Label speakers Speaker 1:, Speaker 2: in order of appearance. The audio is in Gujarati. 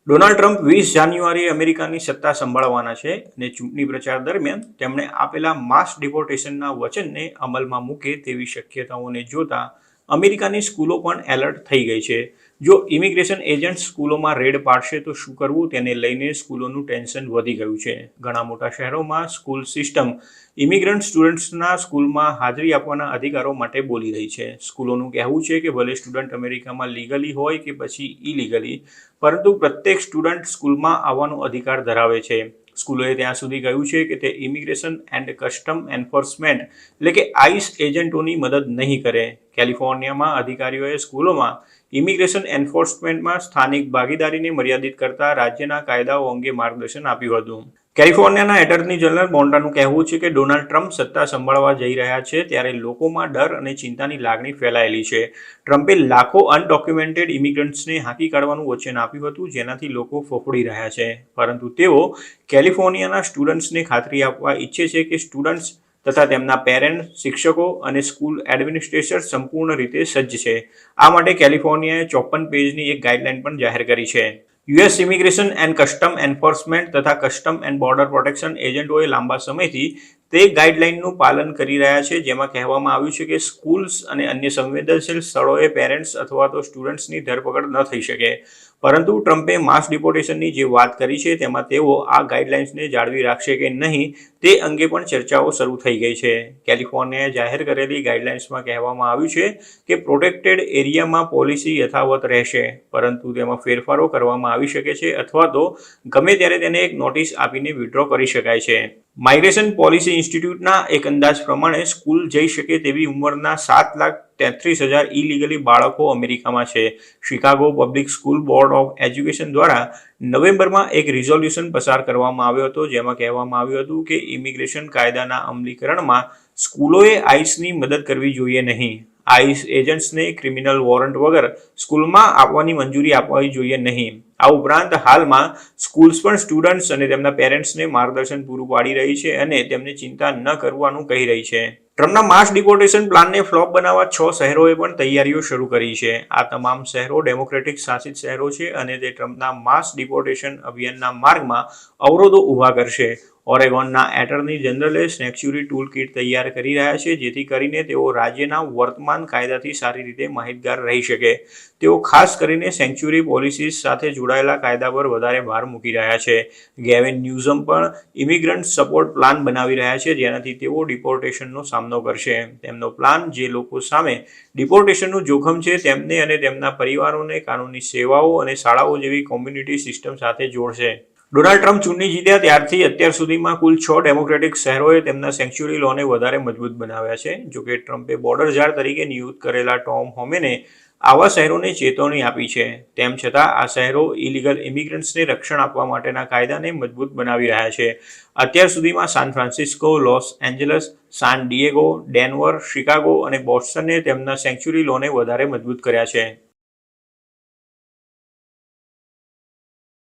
Speaker 1: ડોનાલ્ડ ટ્રમ્પ 20 જાન્યુઆરીએ અમેરિકાની સત્તા સંભાળવાના છે અને ચૂંટણી પ્રચાર દરમિયાન તેમણે આપેલા માસ ડિપોર્ટેશનના વચનને અમલમાં મૂકે તેવી શક્યતાઓને જોતા અમેરિકાની સ્કૂલો પણ એલર્ટ થઈ ગઈ છે. જો ઇમિગ્રેશન એજન્ટ સ્કૂલોમાં રેડ પાડશે તો શું કરવું તેને લઈને સ્કૂલોનું ટેન્શન વધી ગયું છે. ઘણા મોટા શહેરોમાં સ્કૂલ સિસ્ટમ ઇમિગ્રન્ટ સ્ટુડન્ટ્સના સ્કૂલમાં હાજરી આપવાના અધિકારો માટે બોલી રહી છે. સ્કૂલોનું કહેવું છે કે ભલે સ્ટુડન્ટ અમેરિકામાં લીગલી હોય કે પછી ઇલીગલી, પરંતુ પ્રત્યેક સ્ટુડન્ટ સ્કૂલમાં આવવાનો અધિકાર ધરાવે છે. સ્કૂલોએ ત્યાં સુધી કહ્યું છે કે તે ઇમિગ્રેશન એન્ડ કસ્ટમ એન્ફોર્સમેન્ટ એટલે કે આઈસ એજન્ટોની મદદ નહીં કરે. કેલિફોર્નિયામાં અધિકારીઓએ સ્કૂલોમાં ઇમિગ્રેશન એન્ફોર્સમેન્ટમાં સ્થાનિક ભાગીદારીને મર્યાદિત કરતા રાજ્યના કાયદાઓ અંગે માર્ગદર્શન આપ્યું હતું. કેલિફોર્નિયાના એટર્ની જનરલ બોન્ડાનું કહેવું છે કે ડોનાલ્ડ ટ્રમ્પ સત્તા સંભાળવા જઈ રહ્યા છે ત્યારે લોકોમાં ડર અને ચિંતાની લાગણી ફેલાયેલી છે. ટ્રમ્પે લાખો અનડોક્યુમેન્ટેડ ઇમિગ્રન્ટ્સને હાંકી કાઢવાનું વચન આપ્યું હતું, જેનાથી લોકો ફફડી રહ્યા છે. પરંતુ તેઓ કેલિફોર્નિયાના સ્ટુડન્ટ્સને ખાતરી આપવા ઈચ્છે છે કે સ્ટુડન્ટ્સ તથા તેમના પેરેન્ટ્સ, શિક્ષકો અને સ્કૂલ એડમિનિસ્ટ્રેટર સંપૂર્ણ રીતે સજ્જ છે. આ માટે કેલિફોર્નિયાએ 54 પેજની એક ગાઈડલાઈન પણ જાહેર કરી છે. US immigration and custom enforcement તથા કસ્ટમ એન્ડ બોર્ડર પ્રોટેક્શન એજન્ટોએ લાંબા સમયથી તે ગાઈડલાઈનનું પાલન કરી રહ્યા છે, જેમાં કહેવામાં આવ્યું છે કે સ્કૂલ્સ અને અન્ય સંવેદનશીલ સ્થળોએ પેરેન્ટ્સ અથવા તો સ્ટુડન્ટ્સની ધરપકડ ન થઈ શકે. પરંતુ ટ્રમ્પે માસ ડિપોર્ટેશનની જે વાત કરી છે તેમાં તેઓ આ ગાઈડલાઇન્સને જાળવી રાખશે કે નહીં તે અંગે પણ ચર્ચાઓ શરૂ થઈ ગઈ છે. કેલિફોર્નિયાએ જાહેર કરેલી ગાઈડલાઇન્સમાં કહેવામાં આવ્યું છે કે પ્રોટેક્ટેડ એરિયામાં પોલિસી યથાવત રહેશે, પરંતુ તેમાં ફેરફારો કરવામાં આવી શકે છે અથવા તો ગમે ત્યારે તેને એક નોટિસ આપીને વિડ્રો કરી શકાય છે. માઇગ્રેશન પોલિસી ઇન્સ્ટિટ્યૂટના એક અંદાજ પ્રમાણે સ્કૂલ જઈ શકે તેવી ઉંમરના 7,33,000 ઇલીગલી બાળકો અમેરિકામાં છે. Chicago public school board of education દ્વારા નવેમ્બરમાં એક રિઝોલ્યુશન પસાર કરવામાં આવ્યો હતો, જેમાં કહેવામાં આવ્યું હતું કે ઇમિગ્રેશન કાયદાના અમલીકરણમાં સ્કૂલોએ આઈસની મદદ કરવી જોઈએ નહીં. આઈસ એજન્ટ્સને ક્રિમિનલ વોરંટ વગર સ્કૂલમાં આવવાની મંજૂરી આપવી જોઈએ નહીં. આ ઉપરાંત હાલમાં સ્કૂલ્સ પણ સ્ટુડન્ટ્સ અને તેમના પેરેન્ટ્સને માર્ગદર્શન પૂરું પાડી રહી છે અને તેમને ચિંતા ન કરવાનું કહી રહી છે. ટ્રમ્પના માસ ડિપોર્ટેશન પ્લાનને ફ્લોપ બનાવવા 6 શહેરોએ પણ તૈયારીઓ શરૂ કરી છે. આ તમામ શહેરો ડેમોક્રેટિક શાસિત શહેરો છે અને તે ટ્રમ્પના માસ ડિપોર્ટેશન અભિયાનના માર્ગમાં અવરોધો ઊભા કરશે. ઓરેગોનના એટર્ની જનરલે સેન્ચ્યુરી ટૂલ કિટ તૈયાર કરી રહ્યા છે, જેથી કરીને તેઓ રાજ્યના વર્તમાન કાયદાથી સારી રીતે માહિતગાર રહી શકે. તેઓ ખાસ કરીને સેન્ચ્યુરી પોલિસીસ સાથે જોડાયેલા કાયદા પર વધારે ભાર મૂકી રહ્યા છે. ગેવિન ન્યૂસમ પણ ઇમિગ્રન્ટ સપોર્ટ પ્લાન બનાવી રહ્યા છે, જેનાથી તેઓ ડિપોર્ટેશનનો સામનો કરશે. તેમનો પ્લાન જે લોકો સામે ડિપોર્ટેશનનું જોખમ છે તેમને અને તેમના પરિવારોને કાનૂની સેવાઓ અને શાળાઓ જેવી કોમ્યુનિટી સિસ્ટમ સાથે જોડશે. ડોનાલ્ડ ટ્રમ્પ ચૂંટણી જીત્યા ત્યારથી અત્યાર સુધીમાં કુલ 6 ડેમોક્રેટિક શહેરોએ તેમના સેન્ચ્યુરી લોને વધારે મજબૂત બનાવ્યા છે. જોકે ટ્રમ્પે બોર્ડર જાળ તરીકે નિયુક્ત કરેલા ટોમ હોમેને આવા શહેરોને ચેતવણી આપી છે. તેમ છતાં આ શહેરો ઇલીગલ ઇમિગ્રન્ટ્સને રક્ષણ આપવા માટેના કાયદાને મજબૂત બનાવી રહ્યા છે. અત્યાર સુધીમાં San Francisco, Los Angeles, San Diego, Denver, Chicago અને બોસ્ટને તેમના સેન્ચ્યુરી લોને વધારે મજબૂત કર્યા છે.